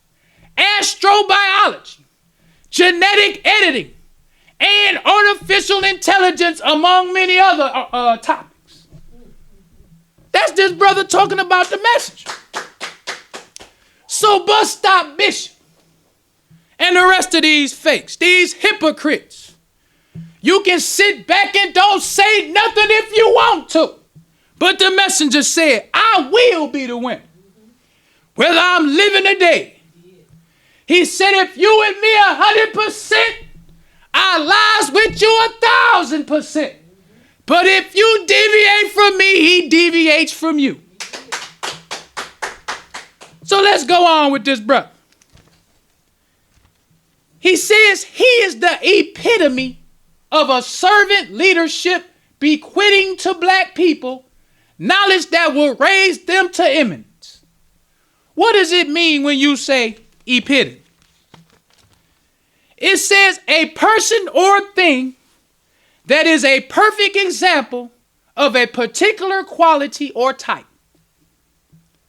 astrobiology, genetic editing, and artificial intelligence, among many other topics. That's this brother talking about the message. So bus stop bishop and the rest of these fakes, these hypocrites, you can sit back and don't say nothing if you want to. But the messenger said, I will be the winner, whether I'm living or dead. He said, if you and me 100%, I lies with you 1,000%. But if you deviate from me, he deviates from you. So let's go on with this brother. He says he is the epitome of a servant leadership bequeathing to black people knowledge that will raise them to eminence. What does it mean when you say epitome? It says a person or thing that is a perfect example of a particular quality or type.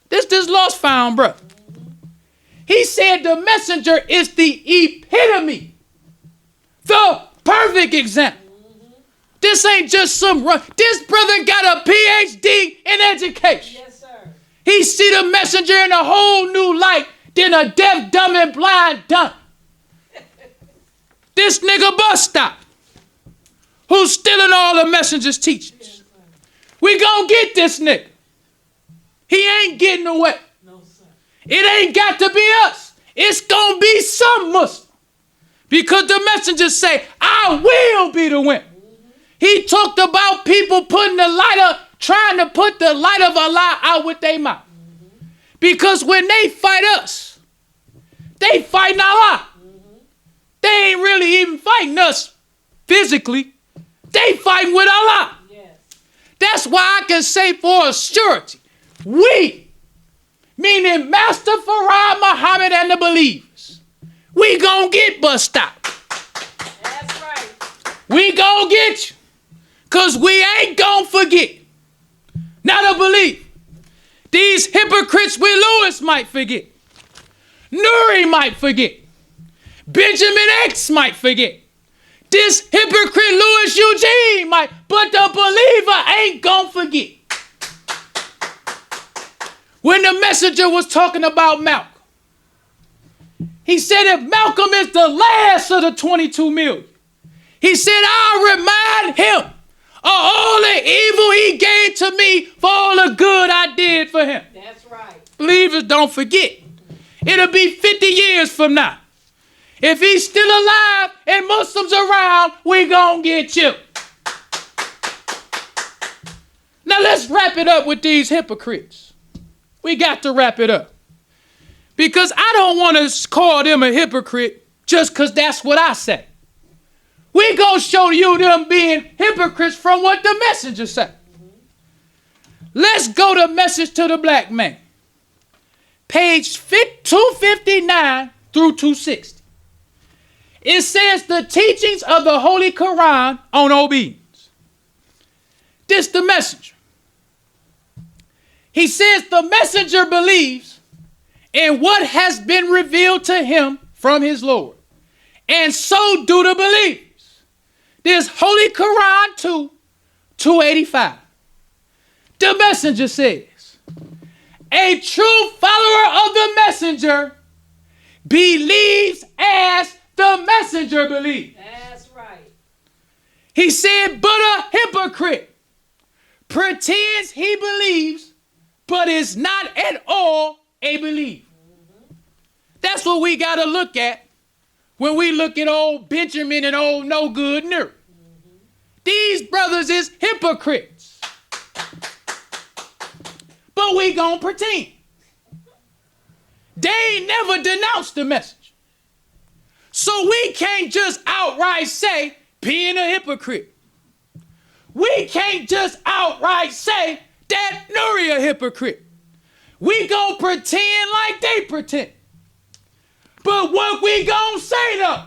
This lost found, brother. He said the messenger is the epitome, the perfect example. This ain't just some run. This brother got a PhD in education. Yes, sir. He see the messenger in a whole new light than a deaf, dumb, and blind dumb. This nigga bus stop who's stealing all the messenger's teachings. Yes, we gonna get this nigga. He ain't getting away. It ain't got to be us. It's going to be some Muslim. Because the messenger say, I will be the winner. He talked about people putting the light up, trying to put the light of Allah out with their mouth. Because when they fight us, they fighting Allah. They ain't really even fighting us physically. They fighting with Allah. Yes. That's why I can say for a surety, We, meaning Master Farad Muhammad and the believers, we gonna get bust out. That's right. We gonna get you, because we ain't gonna forget. Not a belief. These hypocrites with Lewis might forget. Nuri might forget. Benjamin X might forget. This hypocrite Louis Eugene might, but the believer ain't gonna forget. When the messenger was talking about Malcolm, he said if Malcolm is the last of the 22 million, he said I'll remind him of all the evil he gave to me for all the good I did for him. That's right. Believers don't forget. It'll be 50 years from now. If he's still alive and Muslims around, we gonna get you. Now let's wrap it up with these hypocrites. We got to wrap it up. Because I don't want to call them a hypocrite just because that's what I say. We gonna show you them being hypocrites from what the messenger said. Let's go to Message to the Black Man. Page 259 through 260. It says the teachings of the Holy Quran on obedience. This the messenger. He says the messenger believes in what has been revealed to him from his Lord. And so do the believers. This Holy Quran 285. The messenger says, a true follower of the messenger believes as the messenger believes. That's right. He said, but a hypocrite pretends he believes, but is not at all a believer. That's what we got to look at when we look at old Benjamin and old no good Nuri. These brothers is hypocrites. But we gonna pretend. They ain't never denounced the message. So we can't just outright say being a hypocrite. We can't just outright say that Nuri a hypocrite. We gonna pretend like they pretend. But what we gonna say though?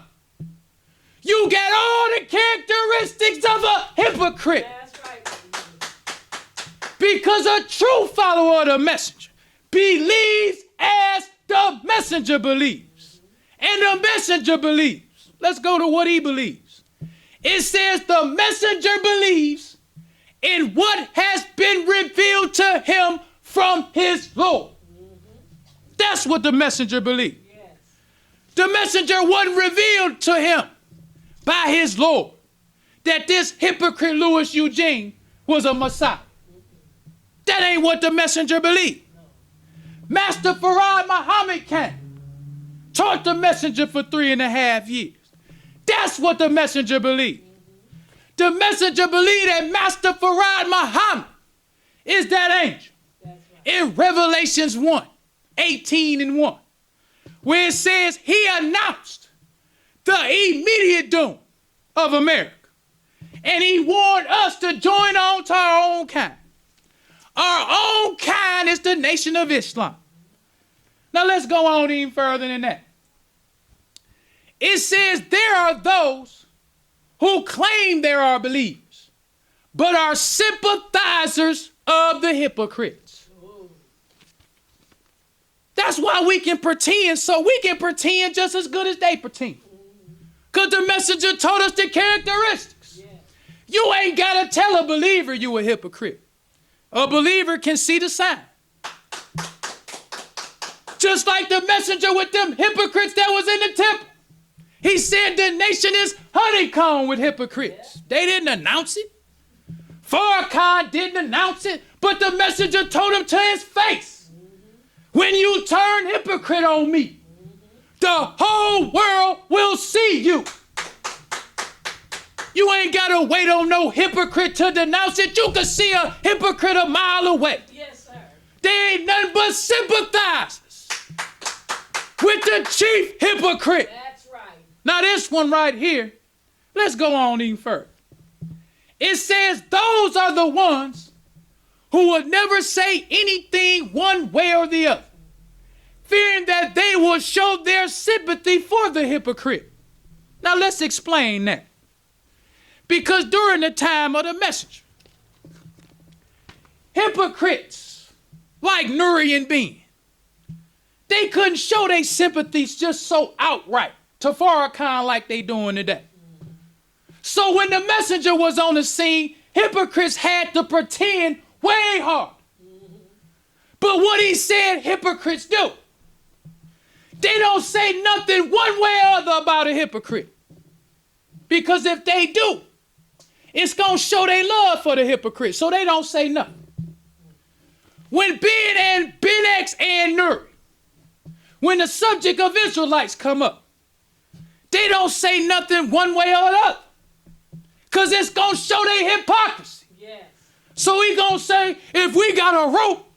You got all the characteristics of a hypocrite. That's right. Because a true follower of the messenger believes as the messenger believes. And the messenger believes. Let's go to what he believes. It says the messenger believes in what has been revealed to him from his Lord. That's what the messenger believed. Yes. The messenger wasn't revealed to him by his Lord that this hypocrite Louis Eugene was a Messiah. That ain't what the messenger believed. Master Farad Muhammad came, taught the messenger for 3.5 years. That's what the messenger believed. The messenger believed that Master Farad Muhammad is that angel. That's right. In Revelations 1:18-1, where it says he announced the immediate doom of America. And he warned us to join on to our own kind. Our own kind is the Nation of Islam. Now let's go on even further than that. It says there are those who claim they are believers, but are sympathizers of the hypocrites. That's why we can pretend, so we can pretend just as good as they pretend. Because the messenger told us the characteristics. Yes. You ain't got to tell a believer you a hypocrite. A believer can see the sign. Just like the messenger with them hypocrites that was in the temple. He said the nation is honeycomb with hypocrites. They didn't announce it. Farrakhan didn't announce it, but the messenger told him to his face. When you turn hypocrite on me, the whole world will see you. You ain't got to wait on no hypocrite to denounce it. You can see a hypocrite a mile away. Yes, sir. They ain't nothing but sympathizers with the chief hypocrite. That's right. Now this one right here, let's go on even further. It says those are the ones who would never say anything one way or the other, fearing that they will show their sympathy for the hypocrite. Now let's explain that. Because during the time of the messenger, hypocrites like Nuri and Ben, they couldn't show their sympathies just so outright to Farrakhan like they doing today. So when the messenger was on the scene, hypocrites had to pretend way hard. But what he said, hypocrites do. They don't say nothing one way or other about a hypocrite. Because if they do, it's going to show their love for the hypocrite. So they don't say nothing. When Ben X and Nuri, when the subject of Israelites come up, they don't say nothing one way or the other. Because it's going to show their hypocrisy. Yes. So he going to say, if we got a rope,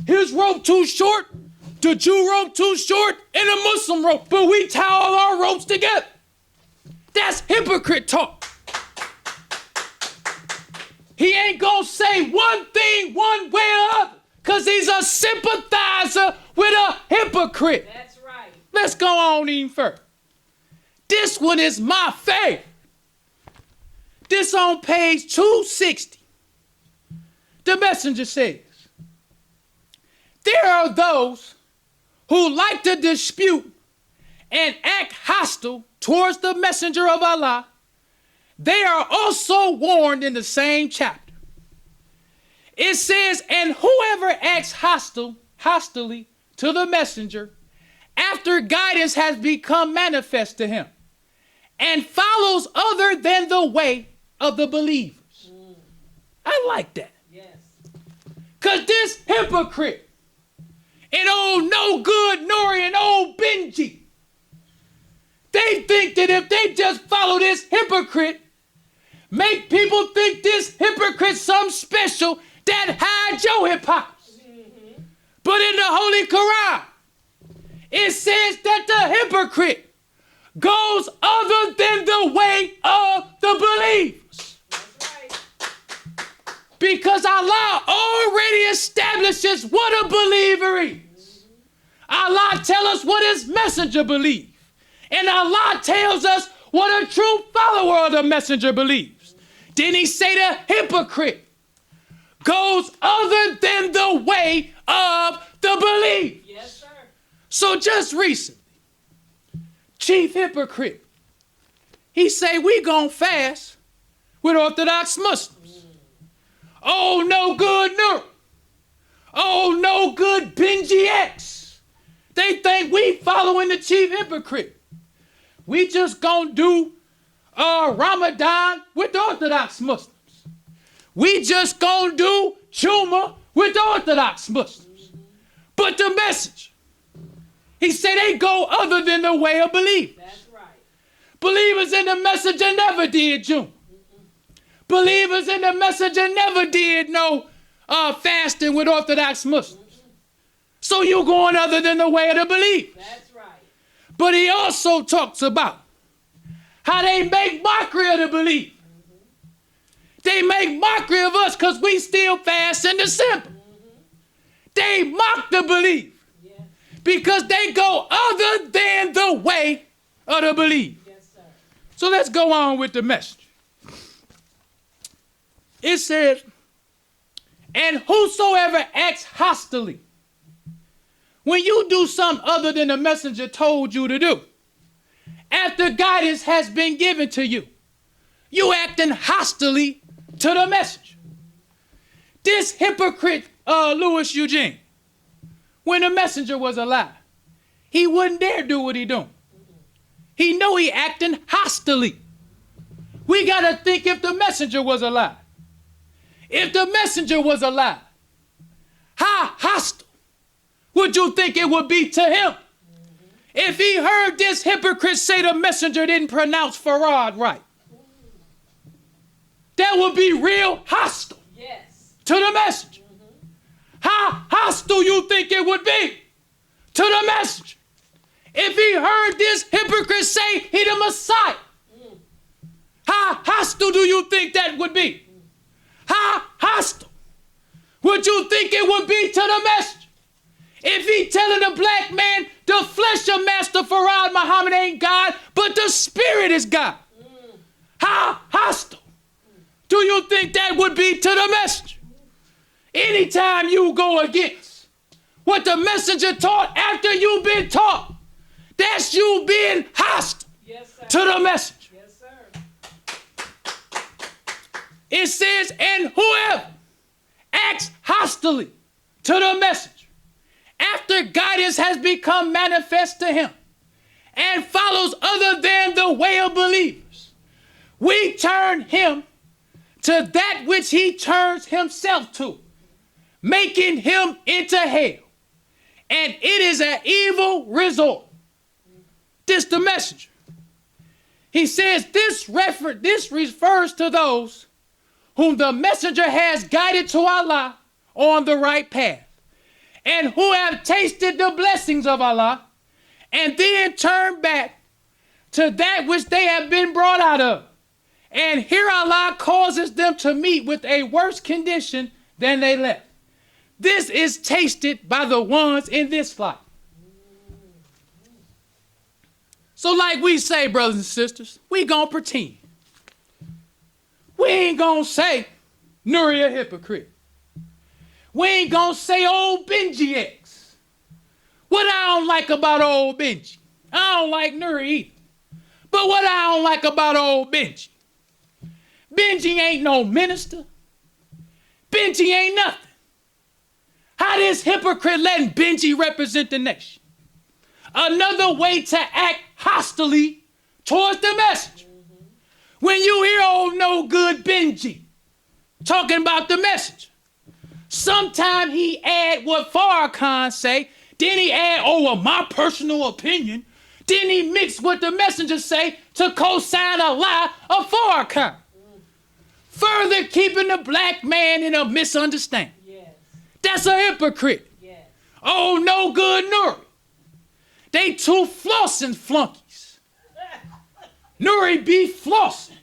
his rope too short, the Jew rope too short, and the Muslim rope, but we tie all our ropes together. That's hypocrite talk. He ain't going to say one thing one way or other because he's a sympathizer with a hypocrite. That's right. Let's go on even further. This one is my favorite. This on page 260. The messenger says, there are those who like to dispute and act hostile towards the messenger of Allah. They are also warned in the same chapter. It says, and whoever acts hostilely to the messenger after guidance has become manifest to him and follows other than the way of the believers. I like that. Yes. Because this hypocrite and old no good Nori and old Benji, they think that if they just follow this hypocrite, make people think this hypocrite's something special that hides your hypocrisy. Mm-hmm. But in the Holy Quran, it says that the hypocrite goes other than the way of the believers. That's right. Because Allah already establishes what a believer is. Allah tells us what his messenger believes. And Allah tells us what a true follower of the messenger believes. Then he say the hypocrite goes other than the way of the believers. Yes, sir. So just recently, chief hypocrite, he say we gon' fast with Orthodox Muslims. Oh, no good Nur. Oh, no good Benji X. They think we following the chief hypocrite. We just gonna do Ramadan with the Orthodox Muslims. We just gonna do Juma with the Orthodox Muslims. But the message, he said they go other than the way of believers. That's right. Believers in the messenger never did Juma. Believers in the messenger never did no fasting with Orthodox Muslims. So you going other than the way of the believers. That's right. But he also talks about how they make mockery of the belief. They make mockery of us because we still fast in December. They mock the belief because they go other than the way of the belief. Yes, sir. So let's go on with the message. It says, and whosoever acts hostilely, when you do something other than the messenger told you to do, after guidance has been given to you, you acting hostilely to the messenger. This hypocrite, Louis Eugene, when the messenger was alive, he wouldn't dare do what he doing. He know he acting hostilely. We got to think if the messenger was alive. If the messenger was alive, how hostile would you think it would be to him? If he heard this hypocrite say the messenger didn't pronounce Farad right, that would be real hostile to the messenger. How hostile you think it would be to the messenger if he heard this hypocrite say he the Messiah? How hostile do you think that would be? How hostile would you think it would be to the messenger? If he telling a black man, the flesh of Master Farad Muhammad ain't God, but the spirit is God. How hostile do you think that would be to the messenger? Anytime you go against what the messenger taught after you've been taught, that's you being hostile to the messenger. Yes, sir. It says, and whoever acts hostilely to the messenger after guidance has become manifest to him and follows other than the way of believers, we turn him to that which he turns himself to, making him into hell. And it is an evil resort. This the messenger. He says this refers to those whom the messenger has guided to Allah on the right path, and who have tasted the blessings of Allah, and then turn back to that which they have been brought out of. And here Allah causes them to meet with a worse condition than they left. This is tasted by the ones in this life. So like we say, brothers and sisters, we gonna pretend. We ain't gonna say Nuri a hypocrite. We ain't gonna say old Benji X. What I don't like about old Benji, I don't like Nuri either. But what I don't like about old Benji, Benji ain't no minister. Benji ain't nothing. How this hypocrite letting Benji represent the nation? Another way to act hostilely towards the messenger. When you hear old no good Benji talking about the messenger, sometime he add what Farrakhan say, then he add, my personal opinion, then he mix what the messenger say to co-sign a lie of Farrakhan. Further keeping the black man in a misunderstanding. Yes. That's a hypocrite. Yes. Oh, no good Nuri. They two flossing flunkies. Nuri be flossing.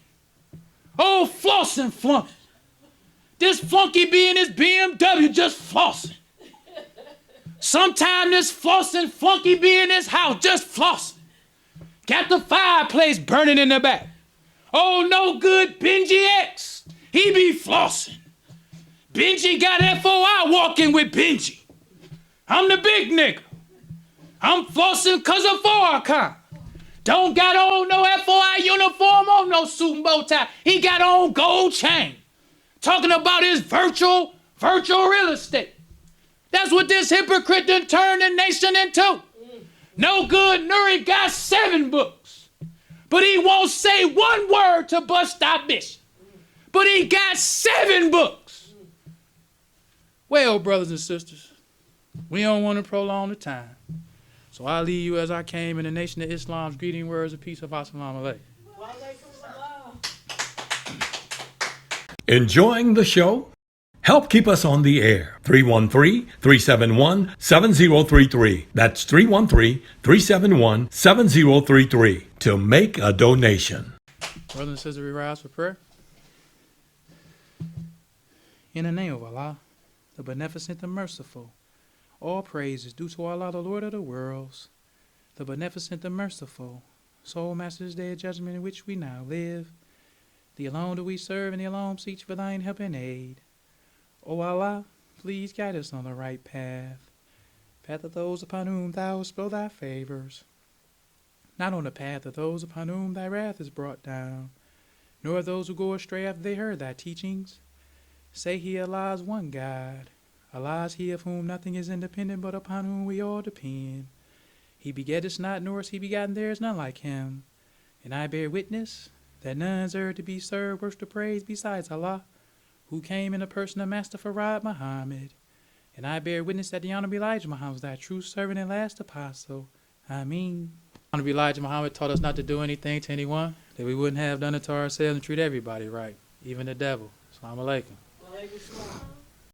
Oh, flossing flunky. This flunky be in his BMW just flossing. Sometime this flossing flunky be in his house just flossing. Got the fireplace burning in the back. Oh, no good Benji X. He be flossing. Benji got FOI walking with Benji. I'm the big nigga. I'm flossing cause of Farrakhan. Don't got on no FOI uniform or no suit and bow tie. He got on gold chain. Talking about his virtual real estate. That's what this hypocrite done turned the nation into. No good Nuri got 7 books. But he won't say one word to bust our bishop. But he got 7 books. Well, brothers and sisters, we don't want to prolong the time. So I leave you as I came in the Nation of Islam's greeting words of peace of Assalamu alaikum. Enjoying the show? Help keep us on the air. 313-371-7033. That's 313-371-7033 to make a donation. Brothers and sisters, we rise for prayer. In the name of Allah, the beneficent, the merciful, all praise is due to Allah, the Lord of the worlds, the beneficent, the merciful, sole master's day of judgment in which we now live. The alone do we serve, and the alone seek for thine help and aid. O Allah, please guide us on the right path of those upon whom thou bestow thy favors, not on the path of those upon whom thy wrath is brought down, nor of those who go astray after they heard thy teachings. Say he, Allah is one God. Allah is he of whom nothing is independent, but upon whom we all depend. He begetteth not, nor is he begotten, there is none like him. And I bear witness that none is to be served, worship to praise besides Allah, who came in the person of Master Farad Muhammad. And I bear witness that the Honorable Elijah Muhammad was thy true servant and last apostle. Ameen. Honorable Elijah Muhammad taught us not to do anything to anyone that we wouldn't have done it to ourselves and treat everybody right, even the devil. Assalamu alaikum.